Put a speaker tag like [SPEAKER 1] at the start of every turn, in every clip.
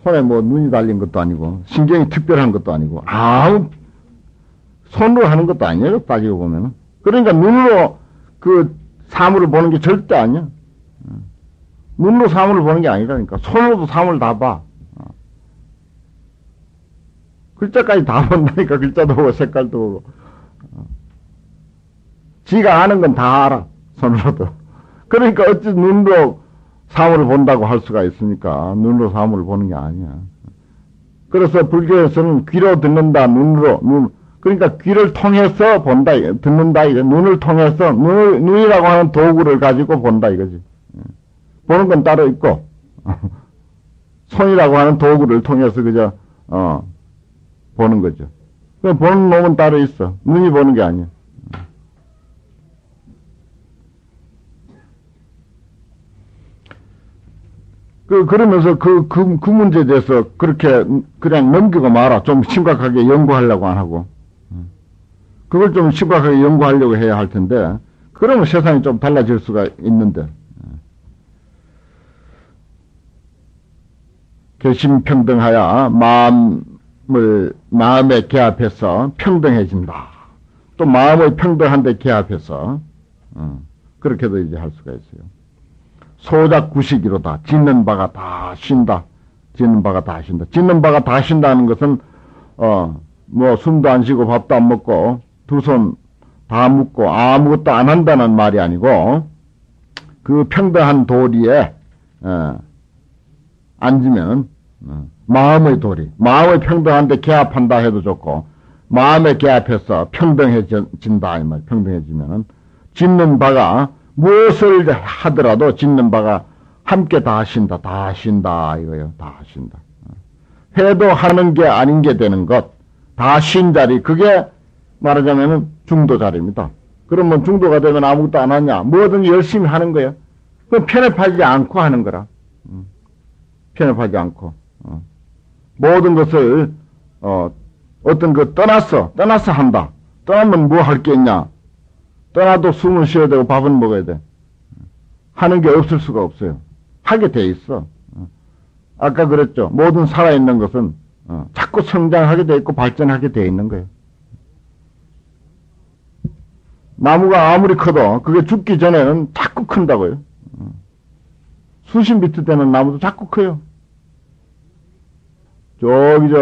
[SPEAKER 1] 손에 뭐 눈이 달린 것도 아니고, 신경이 특별한 것도 아니고, 아무, 손으로 하는 것도 아니에요, 따지고 보면은. 그러니까 눈으로 그 사물을 보는 게 절대 아니야. 눈으로 사물을 보는 게 아니라니까. 손으로도 사물을 다 봐. 글자까지 다 본다니까. 글자도 보고, 색깔도 보고. 지가 아는 건 다 알아. 손으로도. 그러니까 어찌 눈으로 사물을 본다고 할 수가 있습니까? 눈으로 사물을 보는 게 아니야. 그래서 불교에서는 귀로 듣는다, 눈으로, 그러니까 귀를 통해서 본다, 듣는다, 이거. 눈을 통해서, 눈이라고 하는 도구를 가지고 본다, 이거지. 보는 건 따로 있고, 손이라고 하는 도구를 통해서 그저, 보는 거죠. 보는 놈은 따로 있어. 눈이 보는 게 아니야. 그러면서 그 문제에 대해서 그렇게 그냥 넘기고 말아. 좀 심각하게 연구하려고 안 하고. 그걸 좀 심각하게 연구하려고 해야 할 텐데, 그러면 세상이 좀 달라질 수가 있는데. 개심평등하여 마음에 개합해서 평등해진다. 또 마음의 평등한데 개합해서, 그렇게도 이제 할 수가 있어요. 소작구식이로다. 짓는 바가 다 쉰다. 짓는 바가 다 쉰다. 짓는 바가 다 쉰다는 것은, 뭐, 숨도 안 쉬고 밥도 안 먹고, 두 손 다 묶고 아무것도 안 한다는 말이 아니고, 그 평등한 도리에, 앉으면, 마음의 도리, 마음의 평등한데 개합한다 해도 좋고, 마음에 개합해서 평등해진다, 이 말, 평등해지면은, 짓는 바가, 무엇을 하더라도 짓는 바가 함께 다 하신다, 다 하신다, 이거예요. 다 하신다. 해도 하는 게 아닌 게 되는 것, 다 하신 자리, 그게 말하자면은 중도 자리입니다. 그러면 중도가 되면 아무것도 안 하냐? 뭐든 열심히 하는 거예요. 그럼 편협하지 않고 하는 거라. 편협하지 않고. 모든 것을, 어떤 거 떠나서 한다. 떠나면 뭐 할 게 있냐? 떠나도 숨을 쉬어야 되고 밥은 먹어야 돼. 하는 게 없을 수가 없어요. 하게 돼 있어. 아까 그랬죠. 모든 살아있는 것은 자꾸 성장하게 돼 있고 발전하게 돼 있는 거예요. 나무가 아무리 커도 그게 죽기 전에는 자꾸 큰다고요. 수십 미터 되는 나무도 자꾸 커요. 저기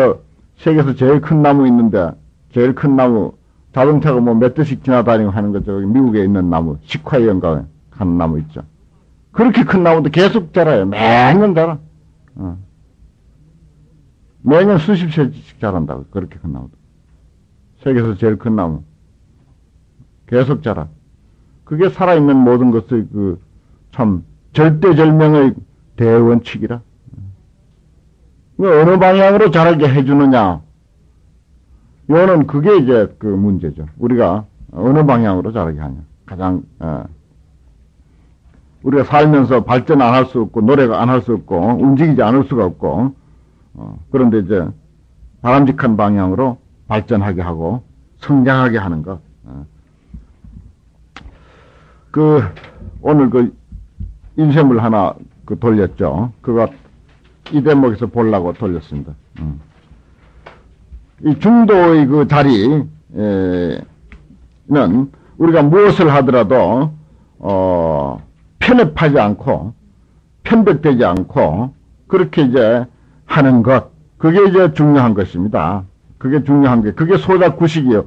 [SPEAKER 1] 세계에서 제일 큰 나무 있는데, 제일 큰 나무, 자동차가 뭐 몇 대씩 지나다니고 하는 거, 저기 미국에 있는 나무, 시콰이어인가 하는 나무 있죠. 그렇게 큰 나무도 계속 자라요. 매년 자라. 매년 수십 세씩 자란다고. 그렇게 큰 나무도. 세계에서 제일 큰 나무. 계속 자라. 그게 살아있는 모든 것의 참 절대절명의 대원칙이라. 어느 방향으로 자라게 해주느냐. 요는 그게 이제 그 문제죠. 우리가 어느 방향으로 자라게 하냐. 가장, 우리가 살면서 발전 안 할 수 없고, 노래가 안 할 수 없고, 움직이지 않을 수가 없고, 그런데 이제 바람직한 방향으로 발전하게 하고, 성장하게 하는 것. 오늘 인쇄물 하나 돌렸죠. 그거 이 대목에서 보려고 돌렸습니다. 이 중도의 그 자리는 우리가 무엇을 하더라도 편협하지 않고 편백되지 않고 그렇게 이제 하는 것, 그게 이제 중요한 것입니다. 그게 중요한 게, 그게 소작 구식이요.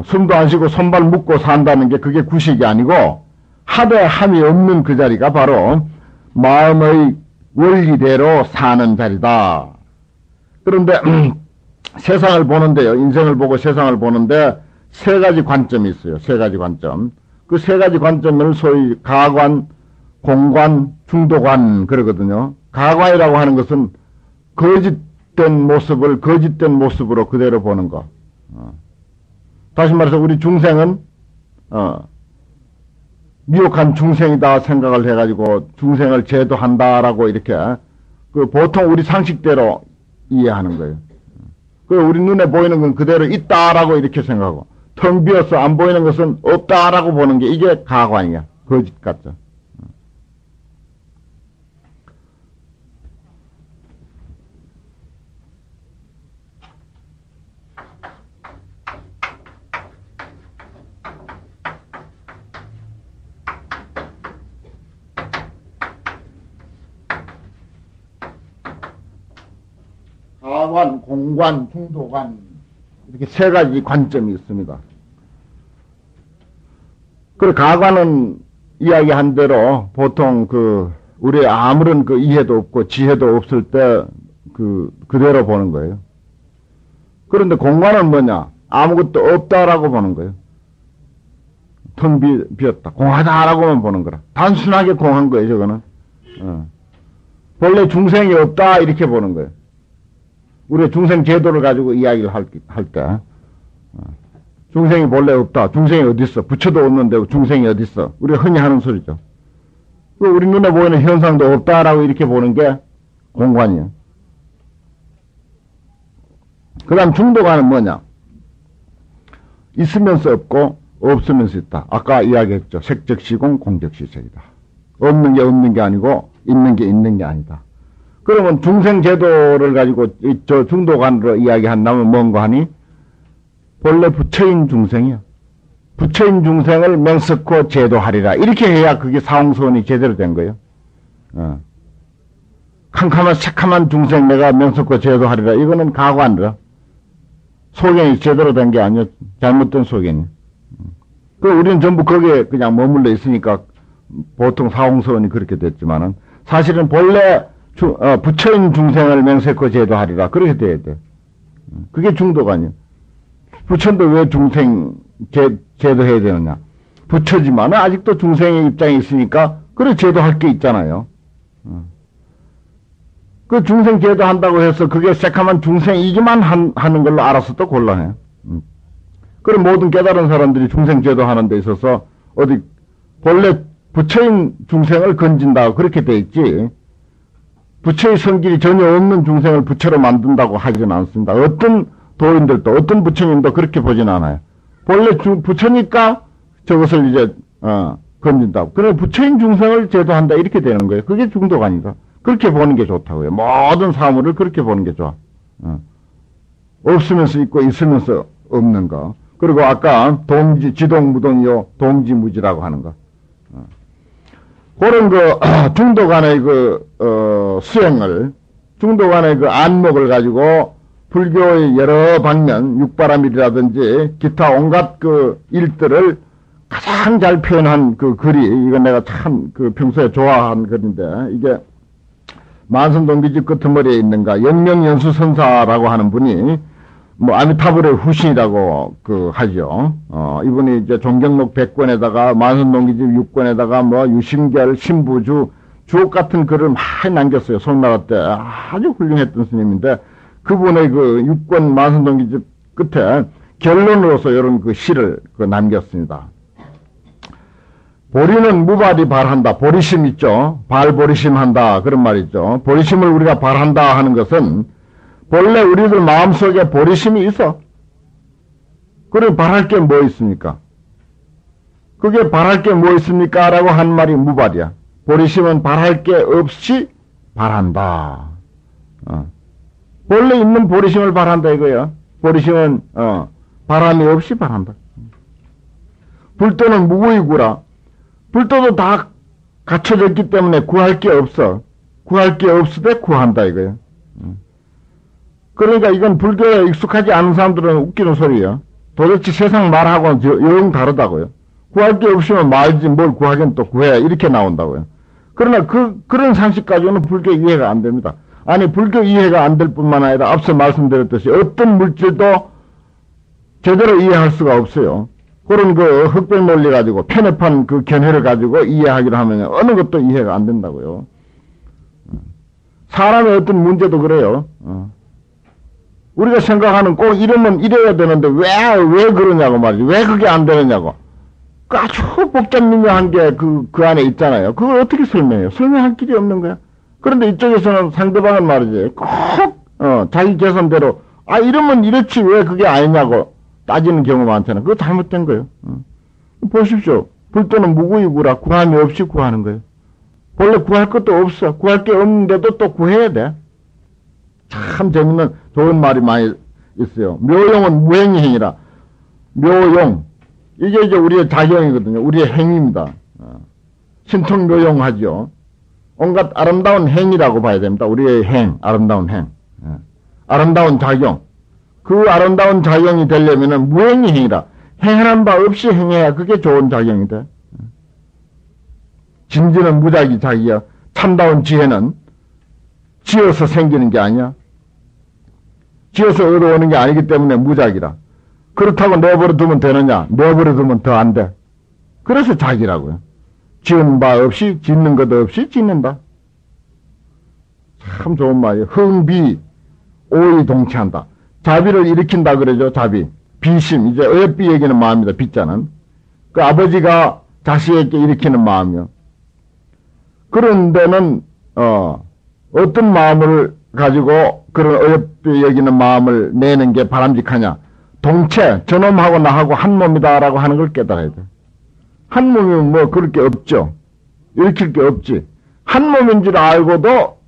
[SPEAKER 1] 숨도 안 쉬고 손발 묶고 산다는 게 그게 구식이 아니고 하되 함이 없는 그 자리가 바로 마음의 원리대로 사는 자리다. 그런데 세상을 보는데요. 인생을 보고 세상을 보는데 세 가지 관점이 있어요. 세 가지 관점. 그 세 가지 관점을 소위 가관, 공관, 중도관 그러거든요. 가관이라고 하는 것은 거짓된 모습을 거짓된 모습으로 그대로 보는 거. 다시 말해서 우리 중생은 미혹한 중생이다 생각을 해가지고 중생을 제도한다라고 이렇게 보통 우리 상식대로 이해하는 거예요. 우리 눈에 보이는 건 그대로 있다라고 이렇게 생각하고 텅 비어서 안 보이는 것은 없다라고 보는 게 이게 가관이야. 거짓 같죠. 가관, 공관, 중도관 이렇게 세 가지 관점이 있습니다. 그 가관은 이야기한 대로 보통 우리 아무런 이해도 없고 지혜도 없을 때 그대로 보는 거예요. 그런데 공관은 뭐냐? 아무것도 없다라고 보는 거예요. 텅 비었다. 공하다라고만 보는 거라. 단순하게 공한 거예요, 저거는. 본래 중생이 없다, 이렇게 보는 거예요. 우리가 중생 제도를 가지고 이야기를 할 때, 중생이 본래 없다. 중생이 어딨어? 부처도 없는데 중생이 어딨어? 우리가 흔히 하는 소리죠. 우리 눈에 보이는 현상도 없다라고 이렇게 보는 게 공관이에요. 그 다음 중도관은 뭐냐? 있으면서 없고, 없으면서 있다. 아까 이야기했죠. 색적시공, 공적시색이다. 없는 게 없는 게 아니고 있는 게 있는 게 아니다. 그러면 중생제도를 가지고 저 중도관으로 이야기한다면 뭔가 하니? 본래 부처인 중생이야. 부처인 중생을 명석코 제도하리라. 이렇게 해야 그게 사홍선이 제대로 된 거예요. 캄캄한 새카만 중생 내가 명석코 제도하리라. 이거는 가관이라. 소견이 제대로 된 게 아니야. 잘못된 소견이. 우리는 전부 거기에 그냥 머물러 있으니까 보통 사홍선이 그렇게 됐지만은 사실은 본래 부처인 중생을 명세코 제도하리라. 그렇게 돼야 돼. 그게 중도관이에요. 부처인데 왜 중생 제도해야 되느냐? 부처지만은 아직도 중생의 입장에 있으니까 그래 제도할 게 있잖아요. 그 중생 제도한다고 해서 그게 새카만 중생이기만 하는 걸로 알아서 또 곤란해요. 그럼 모든 깨달은 사람들이 중생 제도하는 데 있어서 어디 본래 부처인 중생을 건진다고 그렇게 돼 있지 부처의 성질이 전혀 없는 중생을 부처로 만든다고 하지는 않습니다. 어떤 도인들도 어떤 부처님도 그렇게 보진 않아요. 본래 부처니까 저것을 이제 건진다고. 그래 부처인 중생을 제도한다 이렇게 되는 거예요. 그게 중도관이다. 그렇게 보는 게 좋다고요. 모든 사물을 그렇게 보는 게 좋아. 없으면서 있고 있으면서 없는 거. 그리고 아까 지동무동이요 동지무지라고 하는 거. 그런 중도간의 수행을, 중도간의 안목을 가지고 불교의 여러 방면, 육바라밀이라든지 기타 온갖 일들을 가장 잘 표현한 글이, 이건 내가 참 평소에 좋아한 글인데, 이게 만선동기집 끄트머리에 있는가, 영명연수선사라고 하는 분이, 아미타불의 후신이라고 하죠. 이분이 이제 종경록 100권에다가 만선동기집 6권에다가 유심결, 신부주, 주옥 같은 글을 많이 남겼어요. 송나라 때 아주 훌륭했던 스님인데 그분의 6권 만선동기집 끝에 결론으로서 이런 시를 남겼습니다. 보리는 무발이 발한다. 보리심 있죠. 발보리심 한다. 그런 말이죠. 보리심을 우리가 발한다 하는 것은 본래 우리들 마음속에 보리심이 있어. 그래 바랄 게 뭐 있습니까? 그게 바랄 게 뭐 있습니까? 라고 한 말이 무발이야. 보리심은 바랄 게 없이 바란다. 본래 있는 보리심을 바란다 이거야. 보리심은 바람이 없이 바란다. 불도는 무구이구라. 불도도 다 갖춰져 있기 때문에 구할 게 없어. 구할 게 없을 때 구한다 이거야. 그러니까 이건 불교에 익숙하지 않은 사람들은 웃기는 소리예요. 도대체 세상 말하고는 영 다르다고요. 구할 게 없으면 말지 뭘 구하긴 또 구해야 이렇게 나온다고요. 그러나 그런 상식 가지고는 불교 이해가 안 됩니다. 아니 불교 이해가 안 될 뿐만 아니라 앞서 말씀드렸듯이 어떤 물질도 제대로 이해할 수가 없어요. 그런 흑백 논리 가지고 편협한 견해를 가지고 이해하기로 하면 어느 것도 이해가 안 된다고요. 사람의 어떤 문제도 그래요. 우리가 생각하는 꼭 이러면 이래야 되는데 왜 그러냐고 말이지. 왜 그게 안 되느냐고. 아주 복잡미묘한 게 그 안에 있잖아요. 그걸 어떻게 설명해요? 설명할 길이 없는 거야. 그런데 이쪽에서는 상대방은 말이지. 꼭, 자기 계산대로, 이러면 이렇지 왜 그게 아니냐고 따지는 경우가 많잖아요. 그거 잘못된 거예요. 보십시오. 불도는 무구이구라. 구함이 없이 구하는 거예요. 본래 구할 것도 없어. 구할 게 없는데도 또 구해야 돼. 참 재밌는 좋은 말이 많이 있어요. 묘용은 무행이 행위라. 묘용. 이게 이제 우리의 자경이거든요. 우리의 행위입니다. 신통묘용하죠. 온갖 아름다운 행위라고 봐야 됩니다. 우리의 아름다운 행. 아름다운 작용. 그 아름다운 작용이 되려면은 무행이 행위라. 행하는 바 없이 행해야 그게 좋은 작용이 돼. 진지는 무작위 자기야. 참다운 지혜는 지어서 생기는 게 아니야. 지어서 얻어오는 게 아니기 때문에 무작위라. 그렇다고 내버려 두면 되느냐? 내버려 두면 더 안 돼. 그래서 자기라고요. 지은 바 없이 짓는 것 없이 짓는다. 참 좋은 말이에요. 흥비 오이 동치한다. 자비를 일으킨다 그러죠. 자비. 비심. 이제 어여삐 얘기는 마음이다. 빗자는. 그 아버지가 자식에게 일으키는 마음이요. 그런 데는 어떤 마음을 가지고 그런 어여삐 여기는 마음을 내는 게 바람직하냐. 동체, 저놈하고 나하고 한 몸이다라고 하는 걸 깨달아야 돼. 한 몸이면 뭐 그럴 게 없죠. 일으킬 게 없지. 한 몸인 줄 알고도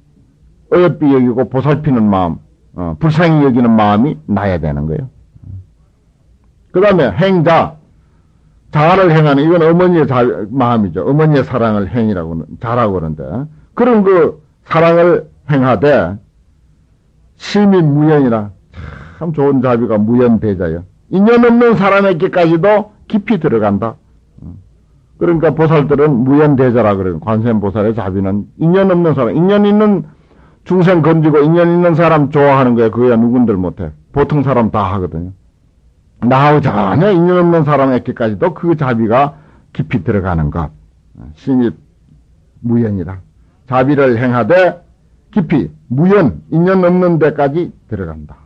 [SPEAKER 1] 어여삐 여기고 보살피는 마음, 불쌍히 여기는 마음이 나야 되는 거예요. 그 다음에 행자, 자아를 행하는, 이건 어머니의 마음이죠. 어머니의 사랑을 자라고 그러는데, 그런 그 사랑을 행하되, 시민무연이라, 참 좋은 자비가 무연대자예요. 인연 없는 사람에게까지도 깊이 들어간다. 그러니까 보살들은 무연대자라 그래요. 관세음보살의 자비는 인연 없는 사람, 인연 있는 중생 건지고 인연 있는 사람 좋아하는 거야. 그거야 누군들 못해. 보통 사람 다 하거든요. 나하고 전혀 인연 없는 사람에게까지도 그 자비가 깊이 들어가는 것. 신입 무연이라. 자비를 행하되 깊이 무연, 인연 없는 데까지 들어간다.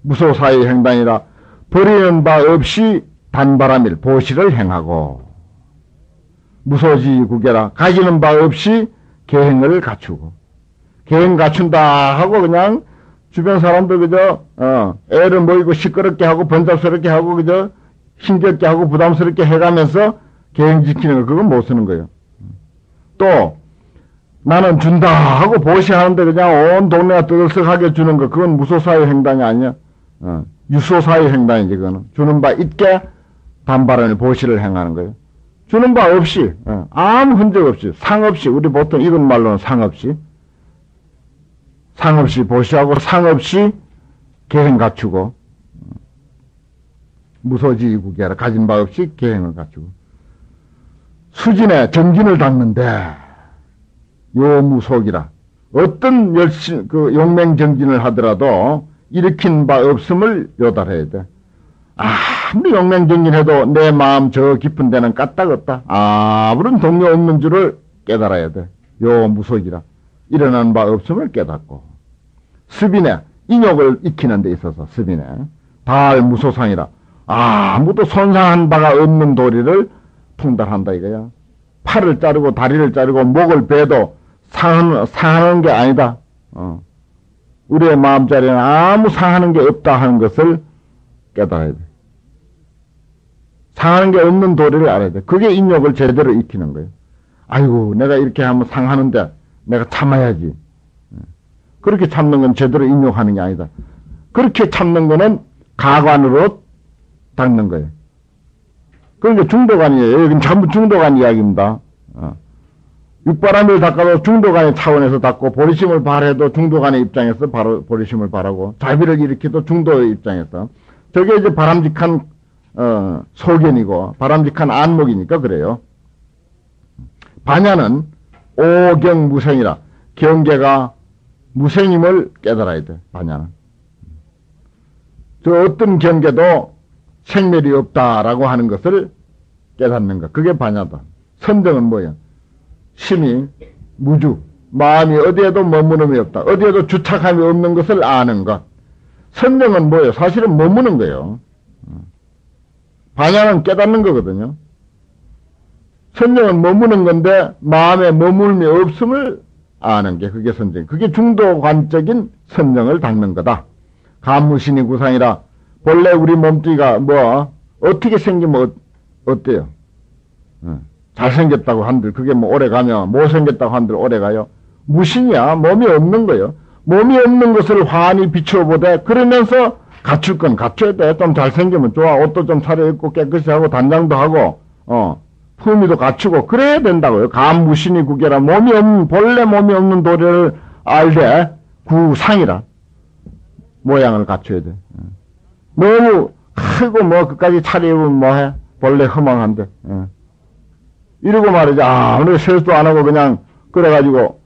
[SPEAKER 1] 무소사의 행단이라. 버리는 바 없이 단바람일 보시를 행하고 무소지구계라. 가지는 바 없이 계행을 갖추고 계행 갖춘다 하고 그냥 주변 사람들 그저 애를 모이고 시끄럽게 하고 번잡스럽게 하고 그저 힘겹게 하고 부담스럽게 해가면서 계행 지키는 거 그건 못 쓰는 거예요. 또 나는 준다 하고 보시하는데 그냥 온 동네가 떠들썩하게 주는 거 그건 무소사의 행단이 아니야. 유소사의 행단이지 그거는. 주는 바 있게 단바람을 보시를 행하는 거예요. 주는 바 없이 아무 흔적 없이 상 없이 우리 보통 이런 말로는 상 없이 보시하고 상 없이 계행 갖추고 무소지구계라. 가진 바 없이 계행을 갖추고 수진에 정진을 닦는데 요무속이라. 어떤 용맹정진을 하더라도 일으킨 바 없음을 요달해야 돼. 아무리 용맹정진해도 내 마음 저 깊은 데는 까딱없다. 아무런 동요 없는 줄을 깨달아야 돼. 요 무속이라. 일어나는 바 없음을 깨닫고. 습인에 인욕을 익히는 데 있어서 습인에 달 무소상이라. 아무도 손상한 바가 없는 도리를 통달한다 이거야. 팔을 자르고 다리를 자르고 목을 베도 상하는 게 아니다. 우리의 마음자리에는 아무 상하는 게 없다 하는 것을 깨달아야 돼. 상하는 게 없는 도리를 알아야 돼. 그게 인욕을 제대로 익히는 거예요. 아이고 내가 이렇게 하면 상하는데 내가 참아야지. 그렇게 참는 건 제대로 인욕하는 게 아니다. 그렇게 참는 거는 가관으로 닦는 거예요. 그러니까 중도관이에요. 여기는 전부 중도관 이야기입니다. 육바람을 닦아도 중도관의 차원에서 닦고 보리심을 발해도 중도관의 입장에서 바로 보리심을 발하고 자비를 일으켜도 중도의 입장에서 저게 이제 바람직한 소견이고 바람직한 안목이니까 그래요. 반야는 오경무생이라. 경계가 무생임을 깨달아야 돼. 반야는. 저 어떤 경계도 생멸이 없다라고 하는 것을 깨닫는 것. 그게 반야다. 선정은 뭐야? 심이 무주. 마음이 어디에도 머무름이 없다. 어디에도 주착함이 없는 것을 아는 것. 선정은 뭐예요? 사실은 머무는 거예요. 반야는 깨닫는 거거든요. 선정은 머무는 건데 마음에 머물미 없음을 아는 게 그게 선정. 그게 중도관적인 선정을 닦는 거다. 감무신이 구상이라. 본래 우리 몸뚱이가 뭐 어떻게 생기면 어때요? 잘생겼다고 한들 그게 뭐 오래 가면 못생겼다고 한들 오래 가요. 무신이야. 몸이 없는 거예요. 몸이 없는 것을 환히 비춰보되 그러면서 갖출 건 갖춰야 돼. 좀 잘생기면 좋아. 옷도 좀 차려입고 깨끗이 하고 단장도 하고 품위도 갖추고 그래야 된다고요. 감무신이 구계라. 본래 몸이 없는 도리를 알되 구상이라. 모양을 갖춰야 돼. 너무 크고 뭐 그까지 차려입으면 뭐해? 본래 허망한데. 이러고 말이지. 아무리 세수도 안 하고 그냥 그래가지고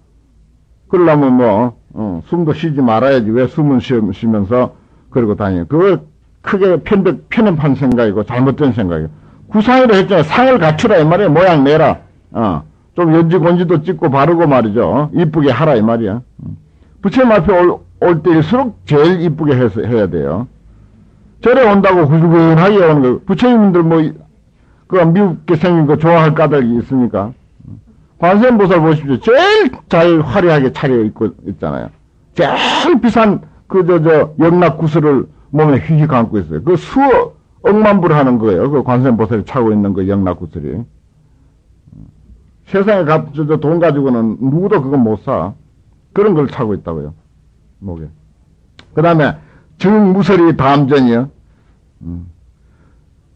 [SPEAKER 1] 그러려면 뭐 숨도 쉬지 말아야지. 왜 숨은 쉬면서 그러고 다녀. 그걸 크게 편협한 생각이고 잘못된 생각이고. 구상이라 했잖아. 상을 갖추라 이 말이야. 모양 내라. 좀 연지곤지도 찍고 바르고 말이죠. 이쁘게 하라 이 말이야. 부처님 앞에 올 때일수록 제일 이쁘게 해야 돼요. 절에 온다고 후줄근하게 오는 거. 부처님들 뭐 그 미흡게 생긴 거 좋아할 까닭이 있습니까? 관세음보살 보십시오. 제일 잘 화려하게 차려입고 있잖아요. 제일 비싼 영락구슬을 몸에 휘휘 감고 있어요. 그 수억만 불 하는 거예요. 그 관세음보살이 차고 있는 그 영락구슬이. 세상에 돈 가지고는 누구도 그거 못 사. 그런 걸 차고 있다고요. 목에. 그 다음에 증무설이 담전이요.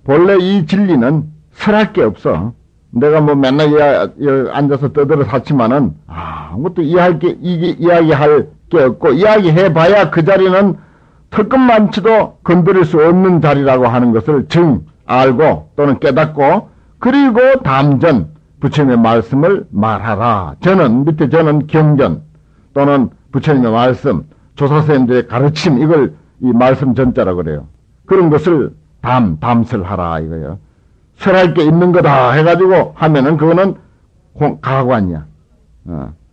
[SPEAKER 1] 본래 이 진리는 설할 게 없어. 내가 뭐 맨날 앉아서 떠들어 샀지만은 아무것도 이야기할 게 없고 이야기해봐야 그 자리는 털끝만치도 건드릴 수 없는 자리라고 하는 것을 알고 또는 깨닫고 그리고 담전 부처님의 말씀을 말하라. 밑에 저는 경전 또는 부처님의 말씀 조사선생님들의 가르침 이걸 이 말씀 전자라고 그래요. 그런 것을 담설하라 이거예요. 설할 게 있는 거다 해가지고 하면은 그거는 가관이야.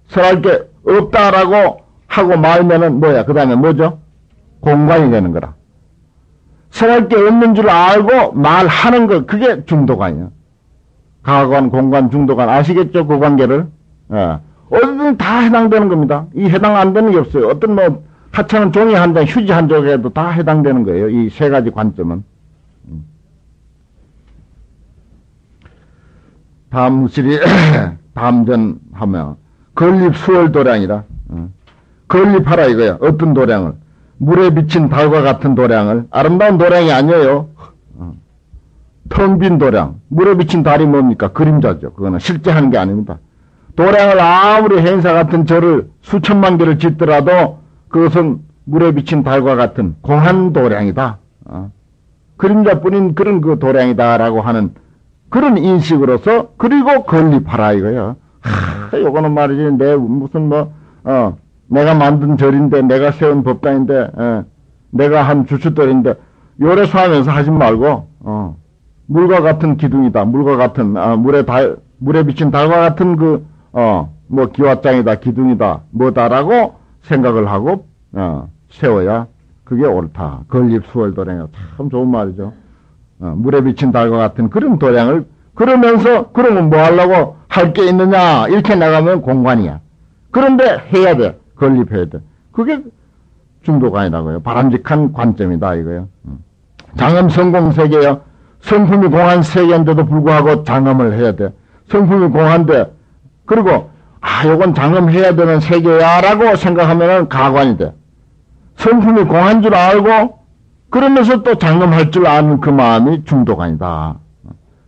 [SPEAKER 1] 설할 게 없다라고 하고 말면은 뭐야? 그 다음에 뭐죠? 공관이 되는 거라. 설할 게 없는 줄 알고 말하는 거 그게 중도관이야. 가관, 공관, 중도관 아시겠죠? 그 관계를. 어디든 다 해당되는 겁니다. 이 해당 안 되는 게 없어요. 어떤 뭐 하찮은 종이 한 장, 휴지 한 쪽에도 다 해당되는 거예요. 이 세 가지 관점은. 담실이 담전하며 건립 수월도량이라. 건립하라 이거야. 어떤 도량을. 물에 비친 달과 같은 도량을. 아름다운 도량이 아니에요. 텅 빈 도량. 물에 비친 달이 뭡니까? 그림자죠. 그거는 실제 하는 게 아닙니다. 도량을 아무리 행사 같은 절을 수천만 개를 짓더라도 그것은 물에 비친 달과 같은 공한 도량이다. 그림자뿐인 그런 그 도량이다라고 하는 그런 인식으로서 그리고 건립하라 이거야. 요거는 말이지 내가 만든 절인데 내가 세운 법당인데 내가 한 주춧돌인데 요래수하면서 하지 말고 물과 같은 기둥이다. 물과 같은 물에 비친 달과 같은 기왓장이다. 기둥이다. 뭐다라고 생각을 하고 세워야 그게 옳다. 건립 수월도량이 참 좋은 말이죠. 물에 비친 달과 같은 그런 도량을 그러면서 그러면 뭐 하려고 할 게 있느냐 이렇게 나가면 공관이야. 그런데 해야 돼. 건립해야 돼. 그게 중도관이라고요. 바람직한 관점이다 이거요. 장엄 성공 세계요. 성품이 공한 세계인데도 불구하고 장엄을 해야 돼. 성품이 공한데 그리고 요건 장엄해야 되는 세계야라고 생각하면은 가관이 돼. 성품이 공한 줄 알고 그러면서 또 장엄할 줄 아는 그 마음이 중도관이다.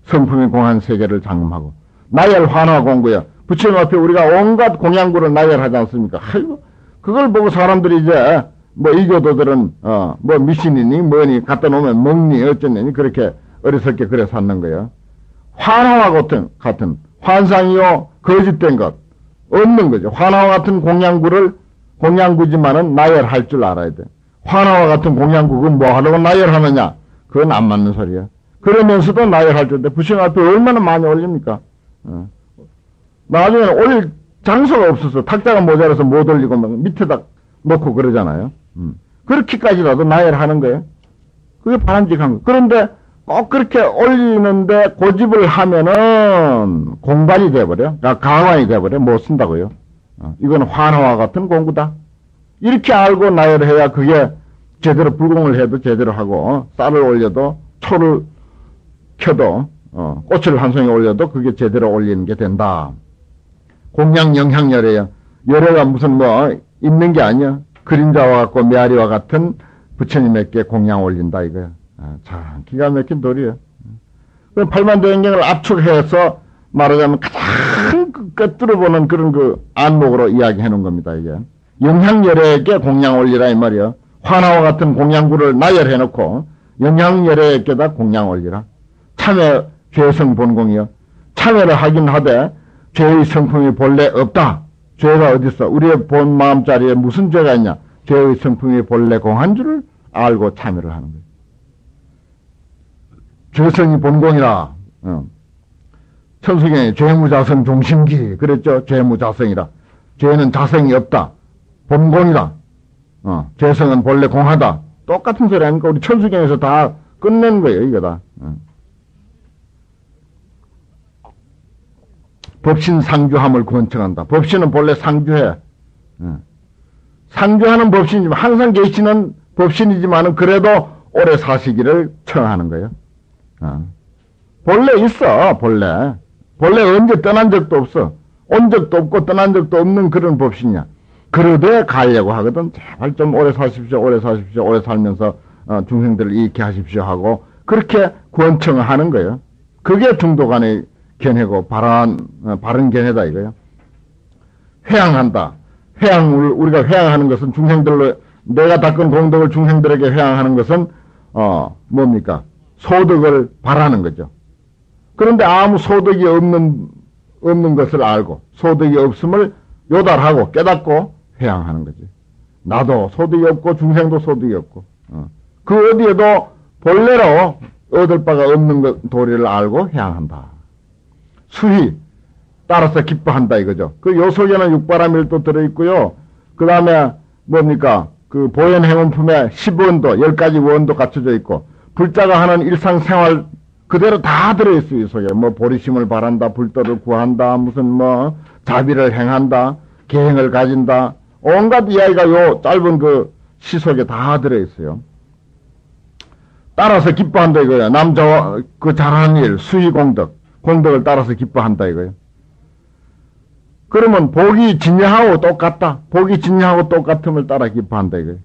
[SPEAKER 1] 성품이 공한 세계를 장엄하고 나열 환화 공부야. 부처님 앞에 우리가 온갖 공양구를 나열하지 않습니까? 아이고 그걸 보고 사람들이 이제 이교도들은 뭐 미신이니 뭐니 갖다 놓으면 먹니 어쩌니 그렇게 어리석게 그래 샀는 거예요. 환화와 같은 환상이요 거짓된 것 없는 거죠. 환화와 같은 공양구지만은 나열할 줄 알아야 돼. 환화와 같은 공양구 그건 뭐 하려고 나열하느냐? 그건 안 맞는 소리야. 그러면서도 나열할 줄인데 부처님 앞에 얼마나 많이 올립니까? 나중에는 올릴 장소가 없어서 탁자가 모자라서 못 올리고 막 밑에다 놓고 그러잖아요. 그렇게까지라도 나열하는 거예요. 그게 바람직한 거예요. 그런데 꼭 그렇게 올리는데 고집을 하면은 공관이 돼버려. 가관이 돼버려. 못 쓴다고요. 이건 환화와 같은 공구다. 이렇게 알고 나열해야 그게 제대로 불공을 해도 제대로 하고 쌀을 올려도 초를 켜도 꽃을 한 송이 올려도 그게 제대로 올리는 게 된다. 공양 영향열애요. 열애가 무슨 있는 게 아니야. 그림자와 같고 메아리와 같은 부처님에게 공양 올린다 이거야. 참 기가 막힌 도리야. 팔만대행경을 압축해서 말하자면 가장 끝으로 보는 그런 그 안목으로 이야기해 놓은 겁니다 이게. 영향열애에게 공양 올리라 이 말이야. 화나와 같은 공양구를 나열해놓고 영양열애에게다 공양 올리라. 참회 죄성 본공이여. 참회를 하긴 하되 죄의 성품이 본래 없다. 죄가 어딨어? 우리의 본 마음자리에 무슨 죄가 있냐? 죄의 성품이 본래 공한 줄을 알고 참회를 하는 거예요. 죄성이 본공이라. 천수경에 죄무자성 중심기 그랬죠. 죄무자성이라. 죄는 자성이 없다. 본공이다. 죄성은 본래 공하다. 똑같은 소리 아닙니까? 우리 천수경에서 다 끝낸 거예요. 이거 다. 법신 상주함을 권청한다. 법신은 본래 상주해. 상주하는 법신이지만 항상 계시는 법신이지만은 그래도 오래 사시기를 청하는 거예요. 본래 있어. 본래 언제 떠난 적도 없어. 온 적도 없고 떠난 적도 없는 그런 법신이야. 그러되 가려고 하거든. 제발 좀 오래 사십시오. 오래 사십시오. 오래 살면서 중생들을 이익해 하십시오 하고 그렇게 권청을 하는 거예요. 그게 중도간의 견해고 바른 견해다 이거예요. 회양한다. 우리가 회양하는 것은 중생들로 내가 닦은 공덕을 중생들에게 회양하는 것은 뭡니까? 소득을 바라는 거죠. 그런데 아무 소득이 없는 것을 알고 소득이 없음을 요달하고 깨닫고 회양하는 거지. 나도 소득이 없고 중생도 소득이 없고 그 어디에도 본래로 얻을 바가 없는 도리를 알고 회양한다. 수희 따라서 기뻐한다 이거죠. 그 요 속에는 육바라밀도 들어있고요. 그 다음에 뭡니까? 그 보현행원품에 10원도 10가지 원도 갖춰져 있고 불자가 하는 일상생활 그대로 다 들어있어요. 이 속에 뭐 보리심을 바란다, 불도를 구한다, 무슨 뭐 자비를 행한다, 계행을 가진다, 온갖 이야기가 요 짧은 그 시 속에 다 들어있어요. 따라서 기뻐한다 이거예요. 남자와 그 잘하는 일, 수의 공덕을 따라서 기뻐한다 이거예요. 그러면 복이 진여하고 똑같다. 복이 진여하고 똑같음을 따라 기뻐한다 이거예요.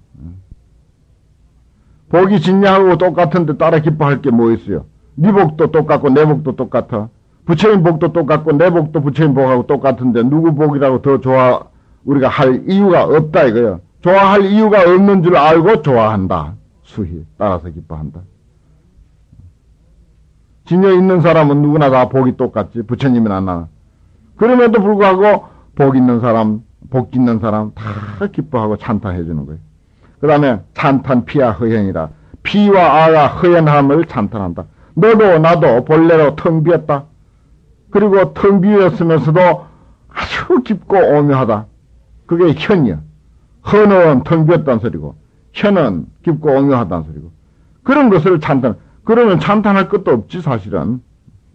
[SPEAKER 1] 복이 진여하고 똑같은데 따라 기뻐할 게 뭐 있어요? 네 복도 똑같고 내 복도 똑같아. 부처님 복도 똑같고 내 복도 부처님 복하고 똑같은데 누구 복이라고 더 우리가 할 이유가 없다 이거예요. 좋아할 이유가 없는 줄 알고 좋아한다. 수희 따라서 기뻐한다. 진여 있는 사람은 누구나 다 복이 똑같지. 부처님은 안 나나. 그럼에도 불구하고 복 있는 사람, 복 있는 사람 다 기뻐하고 찬탄해 주는 거예요. 그 다음에 찬탄 피와 허연이라. 피와 아가 허연함을 찬탄한다. 너도 나도 본래로 텅 비었다. 그리고 텅 비었으면서도 아주 깊고 오묘하다. 그게 현이야. 허는 텅 비었다는 소리고 현은 깊고 오묘하다는 소리고 그런 것을 찬탄. 그러면 찬탄할 것도 없지 사실은.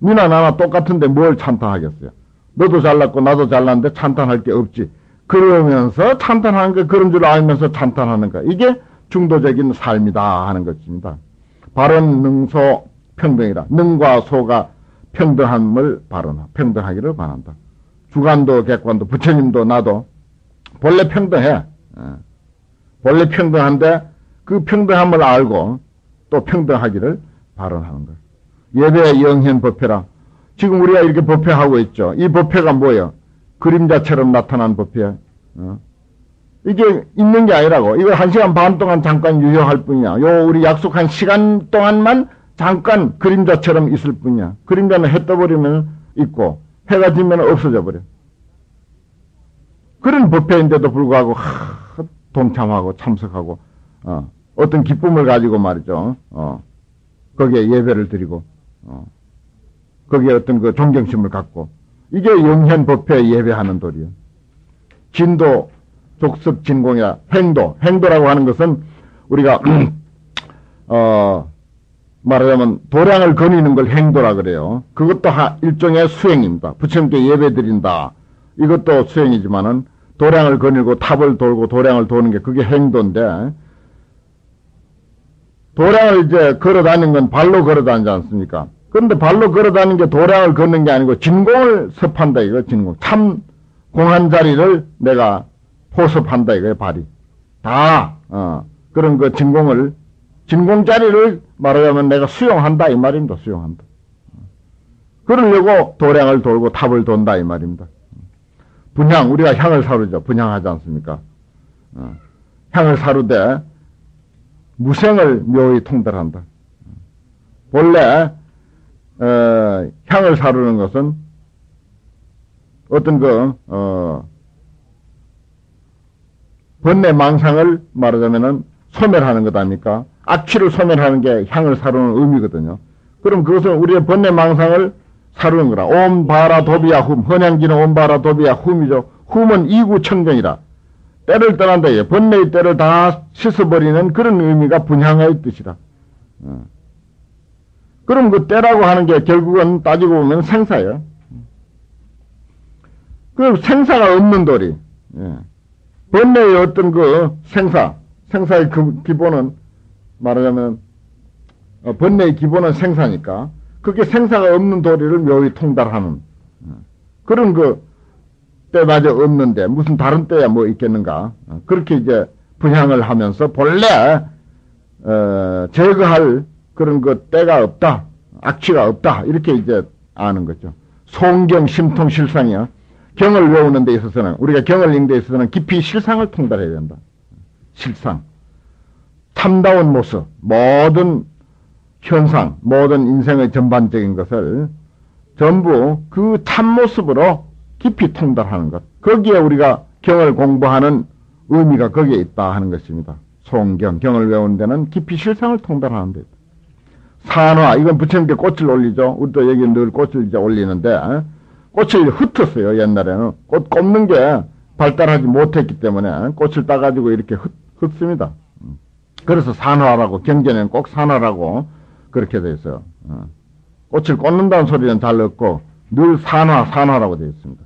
[SPEAKER 1] 니나 나나 똑같은데 뭘 찬탄하겠어요. 너도 잘났고 나도 잘났는데 찬탄할 게 없지. 그러면서 찬탄하는 거 그런 줄 알면서 찬탄하는 거. 이게 중도적인 삶이다 하는 것입니다. 바른 능소 평등이라. 능과 소가 평등함을 평등하기를 바란다. 주관도 객관도 부처님도 나도 본래 평등해. 본래 평등한데 그 평등함을 알고 또 평등하기를 발언하는 거예요. 예배 영현 법회라. 지금 우리가 이렇게 법회하고 있죠. 이 법회가 뭐예요? 그림자처럼 나타난 법회. 이게 있는 게 아니라고. 이거 1시간 반 동안 잠깐 유효할 뿐이야. 요 우리 약속한 시간 동안만 잠깐 그림자처럼 있을 뿐이야. 그림자는 해 떠버리면 있고 해가 지면 없어져 버려. 그런 법회인데도 불구하고 동참하고 참석하고 어떤 기쁨을 가지고 말이죠. 거기에 예배를 드리고 거기에 어떤 그 존경심을 갖고 이게 영현법회 예배하는 도리예요. 진도 족습 진공이야. 행도라고 하는 것은 우리가 말하자면 도량을 거니는 걸 행도라 그래요. 그것도 일종의 수행입니다. 부처님께 예배 드린다. 이것도 수행이지만은 도량을 거닐고 탑을 돌고 도량을 도는 게 그게 행도인데 도량을 이제 걸어 다니는 건 발로 걸어 다니지 않습니까? 그런데 발로 걸어 다니는 게 도량을 걷는 게 아니고 진공을 섭한다 이거 진공. 참 공한 자리를 내가 포섭한다 이거예요. 발이. 다 그런 그 진공 자리를 말하자면 내가 수용한다 이 말입니다. 수용한다. 그러려고 도량을 돌고 탑을 돈다 이 말입니다. 분향 우리가 향을 사르죠. 분향하지 않습니까? 향을 사르되 무생을 묘히 통달한다. 본래 향을 사르는 것은 어떤 번뇌 망상을 말하자면은 소멸하는 것 아닙니까? 악취를 소멸하는 게 향을 사르는 의미거든요. 그럼 그것은 우리의 번뇌 망상을 사르는 거라. 옴바라 도비야 훔. 헌향기는 옴바라 도비야 훔이죠. 훔은 이구청정이라. 때를 떠난다. 번뇌의 때를 다 씻어버리는 그런 의미가 분향의 뜻이라. 그럼 그 때라고 하는 게 결국은 따지고 보면 생사예요. 그 생사가 없는 도리. 번뇌의 어떤 그 생사의 그 기본은 말하자면 번뇌의 기본은 생사니까 그게 생사가 없는 도리를 묘히 통달하는 그런 그 때마저 없는데 무슨 다른 때야 뭐 있겠는가. 그렇게 이제 분향을 하면서 본래 제거할 그런 그 때가 없다. 악취가 없다. 이렇게 이제 아는 거죠. 송경 심통 실상이야. 경을 외우는 데 있어서는 우리가 경을 읽는 데 있어서는 깊이 실상을 통달해야 된다. 실상. 참다운 모습, 모든 현상, 모든 인생의 전반적인 것을 전부 그 참모습으로 깊이 통달하는 것. 거기에 우리가 경을 공부하는 의미가 거기에 있다 하는 것입니다. 송경, 경을 외우는 데는 깊이 실상을 통달하는 데. 산화, 이건 부처님께 꽃을 올리죠. 우리도 여기 늘 꽃을 이제 올리는데, 꽃을 흩었어요, 옛날에는. 꽃 꼽는 게 발달하지 못했기 때문에 꽃을 따가지고 이렇게 흩습니다. 그래서 산화라고, 경전에는 꼭 산화라고 그렇게 되어 있어요. 꽃을 꽂는다는 소리는 잘 없고, 늘 산화라고 되어 있습니다.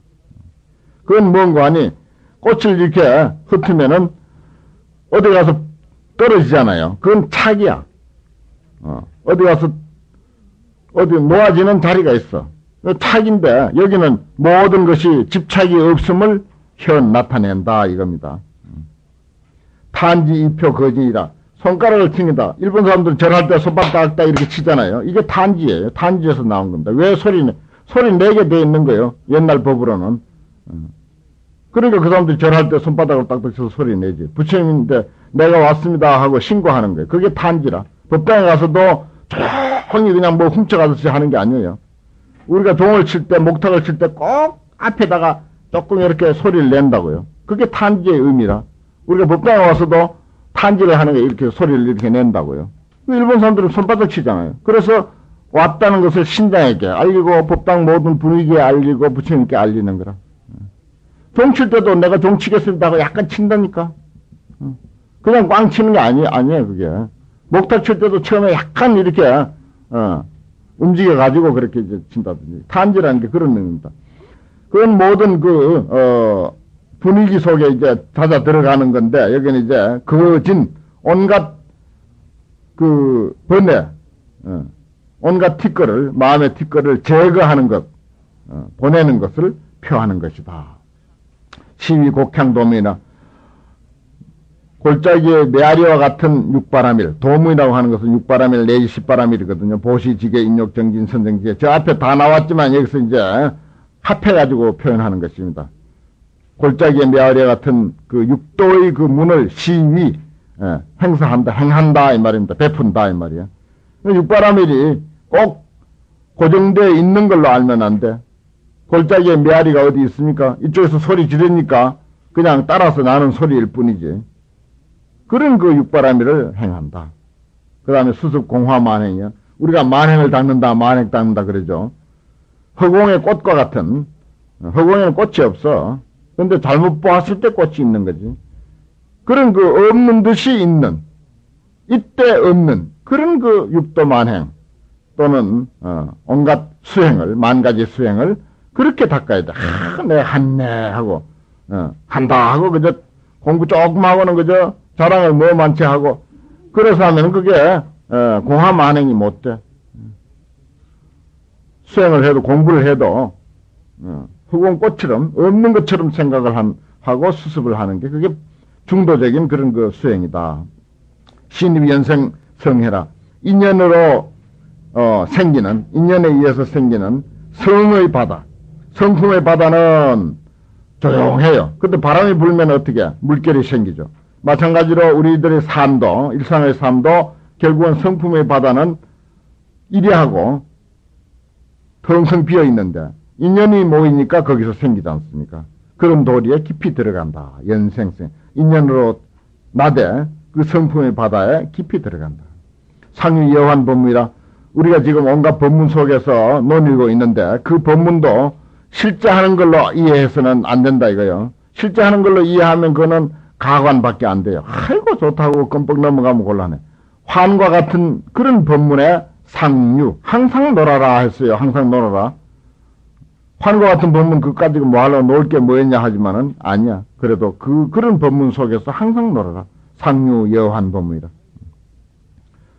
[SPEAKER 1] 그건 뭔가 하니, 꽃을 이렇게 흩으면은 어디 가서 떨어지잖아요. 그건 착이야. 어디 가서, 어디 놓아지는 자리가 있어. 착인데, 여기는 모든 것이 집착이 없음을 현 나타낸다, 이겁니다. 탄지 이표 거진이다. 손가락을 튕긴다. 일본 사람들은 절할 때 손바닥 닦다 이렇게 치잖아요. 이게 탄지예요. 탄지에서 나온 겁니다. 왜 소리 내게 돼 있는 거예요. 옛날 법으로는. 그러니까 그 사람들이 절할 때 손바닥을 딱딱 쳐서 소리 내지. 부처님인데 내가 왔습니다 하고 신고하는 거예요. 그게 탄지라. 법당에 가서도 조용히 그냥 뭐 훔쳐가듯이 하는 게 아니에요. 우리가 종을 칠 때, 목탁을 칠 때 꼭 앞에다가 조금 이렇게 소리를 낸다고요. 그게 탄지의 의미라. 우리가 법당에 와서도 탄지를 하는 게 이렇게 소리를 이렇게 낸다고요. 일본 사람들은 손바닥 치잖아요. 그래서 왔다는 것을 신장에게 알리고 법당 모든 분위기에 알리고 부처님께 알리는 거라. 종 칠 때도 내가 종 치겠습니다 하고 약간 친다니까. 그냥 꽝 치는 게 아니에요, 그게. 목탁 칠 때도 처음에 약간 이렇게, 움직여가지고 그렇게 이제 친다든지. 탄지라는 게 그런 의미입니다. 그건 모든 분위기 속에 이제 잦아 들어가는 건데, 여기는 이제 거진, 온갖 번뇌, 온갖 티끌을, 마음의 티끌을 제거하는 것, 보내는 것을 표하는 것이다. 시위 곡향도문이나 골짜기의 메아리와 같은 육바라밀, 도문이라고 하는 것은 육바라밀 내지 십바라밀이거든요. 보시지계, 인욕정진, 선정지계. 저 앞에 다 나왔지만 여기서 이제 합해가지고 표현하는 것입니다. 골짜기의 메아리와 같은 그 육도의 그 문을 시위, 행한다 이 말입니다. 베푼다 이 말이에요. 육바라밀이 꼭 고정되어 있는 걸로 알면 안 돼. 골짜기에 메아리가 어디 있습니까? 이쪽에서 소리 지르니까 그냥 따라서 나는 소리일 뿐이지. 그런 그 육바라밀을 행한다. 그 다음에 수습 공화 만행이요. 우리가 만행을 닦는다, 만행 닦는다 그러죠. 허공의 꽃과 같은, 허공에는 꽃이 없어. 근데 잘못 보았을 때 꽃이 있는 거지. 그런 그 없는 듯이 있는, 이때 없는 그런 그 육도 만행 또는 온갖 수행을, 만 가지 수행을 그렇게 닦아야 돼. 내가 한네 하고, 한다 하고, 그저 공부 조금 하고는 그저 자랑을 뭐 많지 하고, 그래서 하면 그게, 공화만행이 못 돼. 수행을 해도, 공부를 해도, 흑원꽃처럼, 없는 것처럼 생각을 하고 수습을 하는 게 그게 중도적인 그런 그 수행이다. 신입 연생 성해라. 인연으로, 생기는, 인연에 의해서 생기는 성의 바다. 성품의 바다는 조용해요. 근데 바람이 불면 어떻게? 물결이 생기죠. 마찬가지로 우리들의 삶도, 일상의 삶도 결국은 성품의 바다는 이리하고 텅텅 비어 있는데 인연이 모이니까 거기서 생기지 않습니까? 그런 도리에 깊이 들어간다. 연생생. 인연으로 나대 그 성품의 바다에 깊이 들어간다. 상유 여환 법문이라 우리가 지금 온갖 법문 속에서 논의고 있는데 그 법문도 실제 하는 걸로 이해해서는 안 된다 이거요. 실제 하는 걸로 이해하면 그거는 가관밖에 안 돼요. 아이고 좋다고 껌뻑 넘어가면 곤란해. 환과 같은 그런 법문에 상유 항상 놀아라 했어요. 항상 놀아라. 환과 같은 법문 그거 가지고 뭐 하려고 놀 게 뭐였냐 하지만은 아니야. 그래도 그런 법문 속에서 항상 놀아라. 상유 여환 법문이라.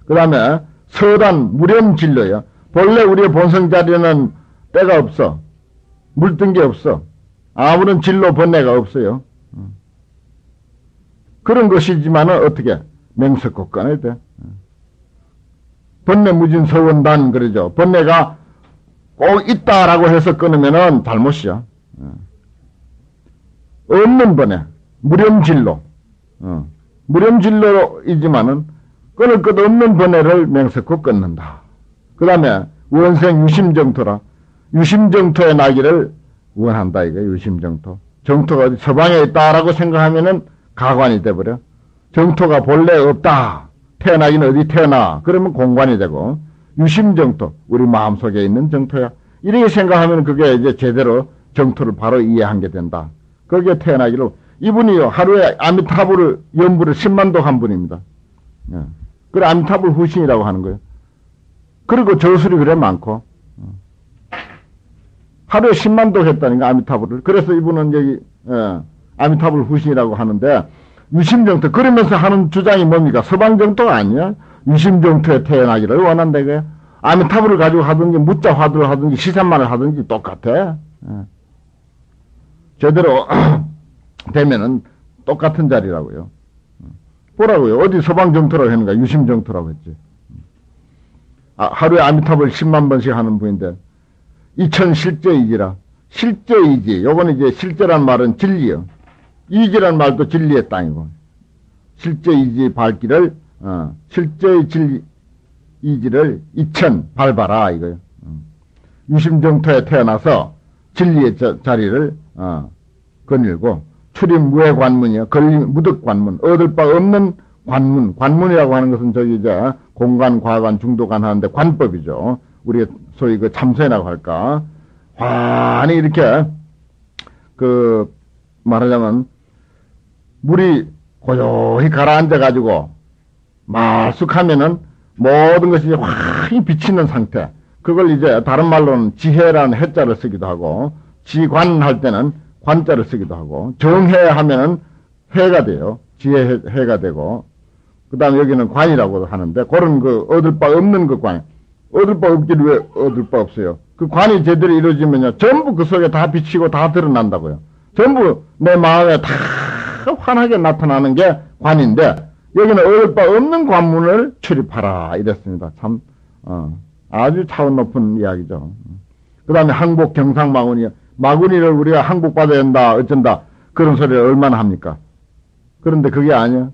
[SPEAKER 1] 그 다음에 서단 무렴진로요. 본래 우리의 본성 자리는 때가 없어. 물든 게 없어. 아무런 진로 번뇌가 없어요. 그런 것이지만은 어떻게 맹석고 꺼내야 돼. 번뇌 무진 서원단 그러죠. 번뇌가 꼭 있다라고 해서 끊으면은 잘못이야. 없는 번뇌, 무렴진로. 무렴진로이지만은 끊을 것 없는 번뇌를 맹석고 끊는다. 그 다음에 원생 유심정토라. 유심정토에 나기를 원한다 이거 유심정토. 정토가 어디 서방에 있다라고 생각하면은 가관이 돼버려. 정토가 본래 없다. 태어나기는 어디 태어나. 그러면 공관이 되고 유심정토 우리 마음속에 있는 정토야. 이렇게 생각하면 그게 이제 제대로 정토를 바로 이해한 게 된다. 거기에 태어나기로 이분이요 하루에 아미타불을 연부를 10만도 한 분입니다. 그래 아미타불 후신이라고 하는 거예요. 그리고 저술이 그래 많고 하루에 10만도 했다니까 아미타불을. 그래서 이분은 여기 아미타불 후신이라고 하는데 유심정토 그러면서 하는 주장이 뭡니까? 서방정토가 아니야. 유심정토에 태어나기를 원한다 이거야. 아미타불을 가지고 하든지 무자 화두를 하든지 시산만을 하든지 똑같아. 제대로 되면은 똑같은 자리라고요. 보라고요. 어디 서방정토라고 했는가? 유심정토라고 했지. 하루에 아미타불 10만 번씩 하는 분인데 이천 실제이지라. 실제이지. 요거는 이제 실제란 말은 진리요. 이지란 말도 진리의 땅이고. 실제이지 발길을 실제의 진리 이지를 이천 밟아라 이거요. 유심정토에 태어나서 진리의 자리를 거닐고 출입 무해관문이요. 걸림 무득관문. 얻을 바 없는 관문. 관문이라고 하는 것은 저기 이제 공관, 과관, 중도관 하는데 관법이죠. 우리 소위 그 참선이라고 할까. 환히 이렇게 그 말하자면 물이 고요히 가라앉아 가지고 말쑥하면은 모든 것이 환히 비치는 상태. 그걸 이제 다른 말로는 지혜라는 해자를 쓰기도 하고 지관할 때는 관자를 쓰기도 하고 정해 하면은 해가 돼요. 지혜 해가 되고 그 다음에 여기는 관이라고 하는데 그런 그 얻을 바 없는 그 관. 얻을 바 없기를 왜 얻을 바 없어요? 그 관이 제대로 이루어지면요. 전부 그 속에 다 비치고 다 드러난다고요. 전부 내 마음에 다 환하게 나타나는 게 관인데 여기는 얻을 바 없는 관문을 출입하라 이랬습니다. 참 아주 차원 높은 이야기죠. 그 다음에 항복 경상마군이요. 마군이를 우리가 항복받아야 한다 어쩐다 그런 소리를 얼마나 합니까? 그런데 그게 아니야.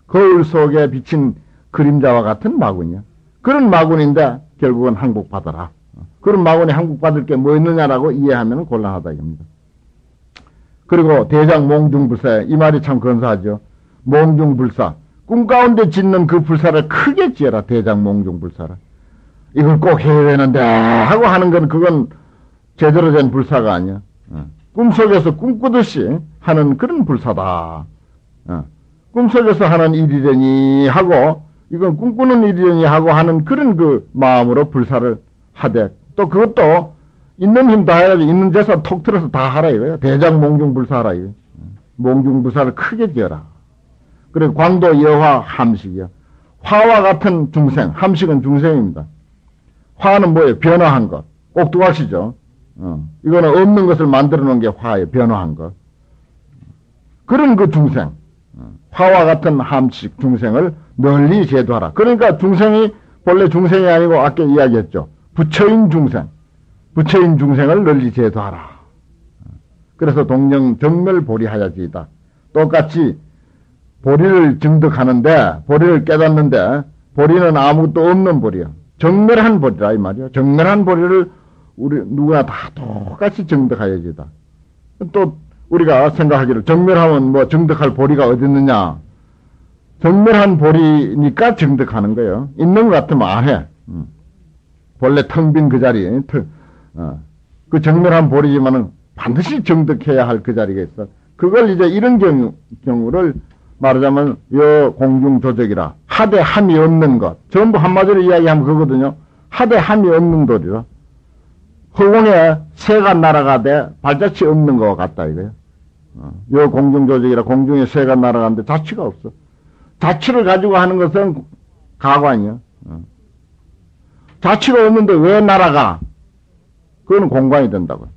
[SPEAKER 1] 거울 속에 비친 그림자와 같은 마군이야. 그런 마군인데 결국은 항복받아라. 그런 마군이 항복받을 게 뭐 있느냐라고 이해하면 곤란하다 이겁니다. 그리고 대장 몽중불사 이 말이 참 근사하죠. 몽중불사 꿈 가운데 짓는 그 불사를 크게 지어라. 대장 몽중불사를. 이걸 꼭 해야 되는데 하고 하는 건 그건 제대로 된 불사가 아니야. 꿈속에서 꿈꾸듯이 하는 그런 불사다. 꿈속에서 하는 일이려니 하고 이건 꿈꾸는 일이려니 하고 하는 그런 그 마음으로 불사를 하되 또 그것도 있는 힘 다 해야지. 있는 재산 톡 틀어서 다 하라 이거야. 대장 몽중불사 하라 이거야. 몽중불사를 크게 지어라. 그리고 광도 여화 함식이야. 화와 같은 중생. 함식은 중생입니다. 화는 뭐예요? 변화한 것. 꼭 두 가지죠. 이거는 없는 것을 만들어 놓은 게 화예요. 변화한 것. 그런 그 중생. 화와 같은 함식 중생을 널리 제도하라. 그러니까 중생이 본래 중생이 아니고 아까 이야기했죠. 부처인 중생. 부처인 중생을 널리 제도하라. 그래서 동정 정멸 보리하야지이다. 똑같이 보리를 증득하는데, 보리를 깨닫는데, 보리는 아무것도 없는 보리야. 정멸한 보리라, 이 말이야. 정멸한 보리를 우리 누구나 다 똑같이 증득하여지다. 또, 우리가 생각하기를 정멸하면 뭐 증득할 보리가 어디 있느냐. 정멸한 보리니까 증득하는 거예요. 있는 것 같으면 안 해. 본래 텅 빈 그 자리에, 그 정멸한 보리지만은 반드시 증득해야 할 그 자리가 있어. 그걸 이제 이런 경우를 말하자면, 여 공중조적이라. 하되 함이 없는 것. 전부 한마디로 이야기하면 그거거든요. 하되 함이 없는 도리라. 허공에 새가 날아가되 발자취 없는 것 같다, 이거예요. 여 공중조적이라. 공중에 새가 날아가는데 자취가 없어. 자취를 가지고 하는 것은 가관이야. 자취가 없는데 왜 날아가? 그건 공관이 된다고요.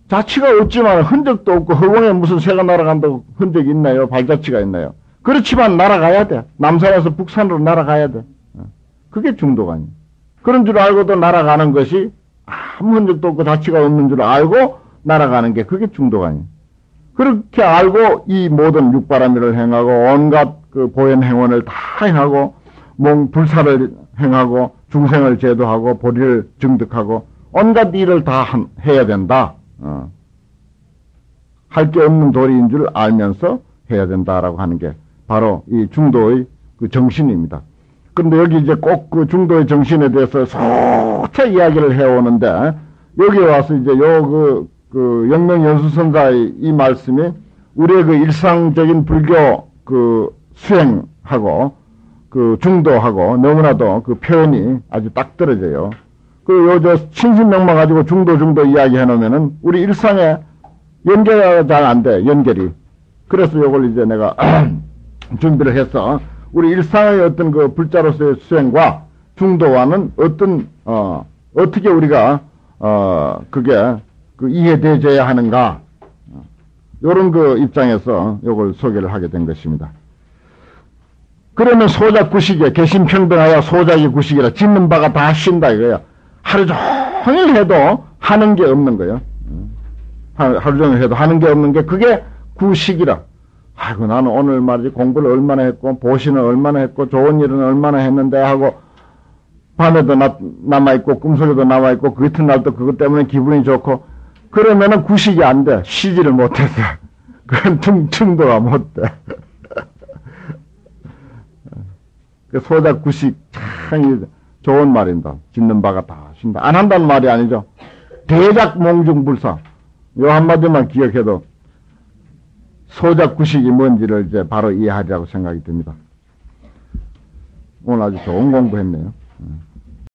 [SPEAKER 1] 자취가 없지만 흔적도 없고 허공에 무슨 새가 날아간다고 흔적이 있나요? 발자취가 있나요? 그렇지만 날아가야 돼. 남산에서 북산으로 날아가야 돼. 그게 중도가 아니에요. 그런 줄 알고도 날아가는 것이 아무 흔적도 없고 자취가 없는 줄 알고 날아가는 게 그게 중도가 아니에요. 그렇게 알고 이 모든 육바라밀을 행하고 온갖 그 보현 행원을 다 행하고 불사를 행하고 중생을 제도하고 보리를 증득하고 온갖 일을 다 해야 된다. 할 게 없는 도리인 줄 알면서 해야 된다라고 하는 게 바로 이 중도의 그 정신입니다. 그런데 여기 이제 꼭 그 중도의 정신에 대해서 소차 이야기를 해오는데 여기에 와서 이제 그 영명연수선사의 이 말씀이 우리의 그 일상적인 불교 그 수행하고 그 중도하고 너무나도 그 표현이 아주 딱 떨어져요. 저 신신명만 가지고 중도 이야기 해놓으면은 우리 일상에 연결이 잘 안 돼, 연결이. 그래서 요걸 이제 내가 준비를 해서 우리 일상의 어떤 그 불자로서의 수행과 중도와는 어떻게 우리가, 그게 그 이해되어야 하는가. 요런 그 입장에서 요걸 소개를 하게 된 것입니다. 그러면 소작 구식에 개심평등하여 소작이 구식이라 짓는 바가 다 쉰다 이거야. 하루 종일 해도 하는 게 없는 거예요. 하루 종일 해도 하는 게 없는 게 그게 구식이라. 아이고 나는 오늘 말이지 공부를 얼마나 했고 보시는 얼마나 했고 좋은 일은 얼마나 했는데 하고 밤에도 남아있고 꿈속에도 남아있고 그 이튿날도 그것 때문에 기분이 좋고 그러면은 구식이 안 돼. 쉬지를 못해서. 그건 중도가 못 돼. 그 소작 구식 참 좋은 말입니다. 짓는 바가 다 쉰다. 안 한다는 말이 아니죠. 대작 몽중불사. 요 한마디만 기억해도 소작 구식이 뭔지를 이제 바로 이해하리라고 생각이 듭니다. 오늘 아주 좋은 공부했네요.